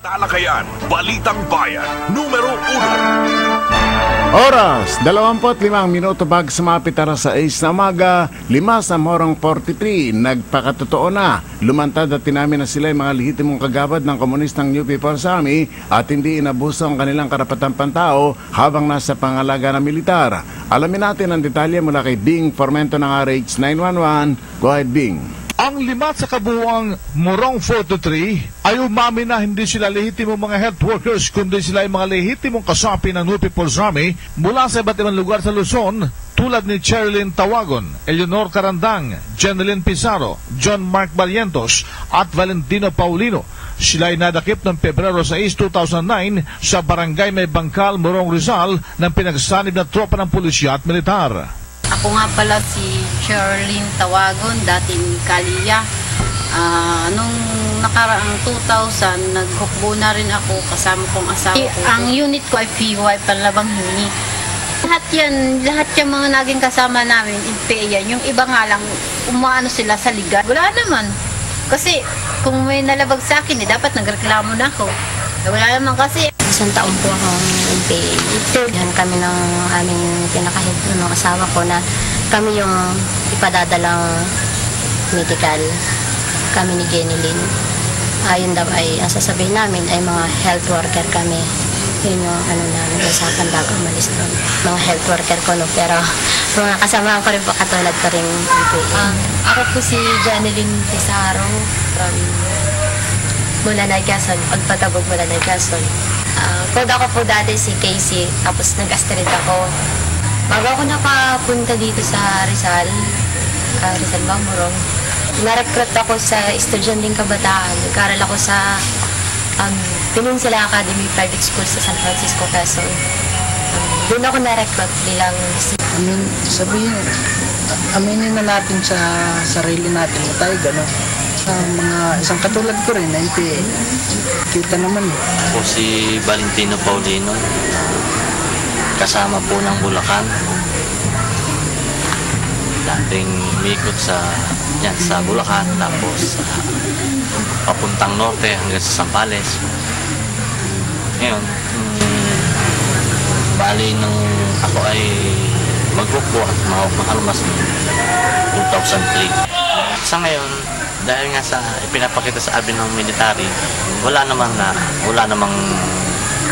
Talakayan, Balitang Bayan, numero 1. Oras, 25 minuto bag sumapit aras sa 6 na umaga, 5 sa morong 43, nagpakatotoo na. Lumantad at tinamin na sila yung mga lehitimong kagawad ng komunistang New People's Army at hindi inabuso ang kanilang karapatang pantao habang nasa pangalaga ng militar. Alamin natin ang detalye mula kay Bing Formento ng RH 911. Go ahead, Bing. Ang 5 sa kabuuang Morong 43 ay umamin na hindi sila lehitimong mga health workers kundi sila ay mga lehitimong kasapi ng New People's Army mula sa iba't ibang lugar sa Luzon tulad ni Cherilyn Tawagon, Eleanor Carandang, Jeneline Pizarro, John Mark Barrientos at Valentino Paulino. Sila ay nadakip ng Pebrero 6, 2009 sa Barangay May Bangkal, Morong Rizal ng pinagsanib na tropa ng pulisya at militar. Ako nga pala si Cherilyn Tawagon, dating Kalia. Nung nakaraang 2000, naghukbo na rin ako kasama kong asawa ko. Ang unit ko ay PY, Panlabang Hini. Lahat yung mga naging kasama namin, IPEA, yung iba nga lang, umaano sila sa liga. Wala naman. Kasi kung may nalabag sa akin, dapat nagreklamo na ako. Wala naman kasi. Isang taon po akong NPA. Yan kami ng aming pinakahid ng asawa ko na kami yung ipadadalang medical. Kami ni Jeneline. Ayun daw ay ang sasabihin namin ay mga health worker kami. Yun yung ano namin sa Pandago umalis doon. Mga health worker ko no, pero mga kasama ko rin po katulad ko rin NPA. Ako po si Jeneline Pizarro from Mulanay, Quezon. Pagpatabog Mulanay, Quezon. Code ako po dati si Casey, tapos nag-astrid ako. Bago ako nakapunta dito sa Rizal, Rizal Bamburong, na-recruit ako sa estudyanteng kabataan. Nag-aral ako sa Peninsula Academy Private School sa San Francisco, Quezon. Doon ako na-recruit bilang aminin na natin sa sarili natin na tayo gano'n. Mga isang katulad ko rin, NPA. Kita naman. Ako si Valentino Paulino, kasama po ng Bulacan. Dating umikot sa Bulacan, tapos papuntang norte hanggang sa Zambales. Ngayon, bali nung ako ay maghukbo at makalmas noong 2003. Sa ngayon, dahil nga sa ipinapakita sa amin ng military, wala namang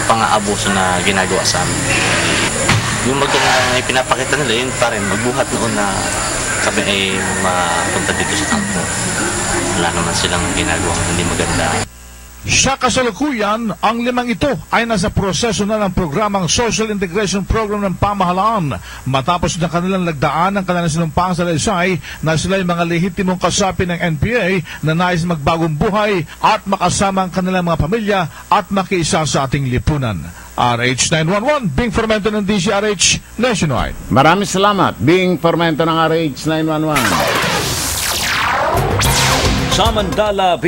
pang-aabuso na ginagawa sa amin. Yung magkong ipinapakita nila, yun pa rin, magbuhat noon na kami ay mapunta dito sa kampo. Wala naman silang ginagawa hindi maganda. Sa kasalukuyan, ang 5 ito ay nasa proseso na ng programang Social Integration Program ng pamahalaan matapos na kanilang lagdaan ang kanilang sinumpang salaysay na sila ay mga lehitimong kasapi ng NPA na nais magbagong buhay at makasama ang kanilang mga pamilya at makiisa sa ating lipunan. RH 911, Bing Formento ng DCRH Nationwide. Maraming salamat, Bing Formento ng RH 911. Samantala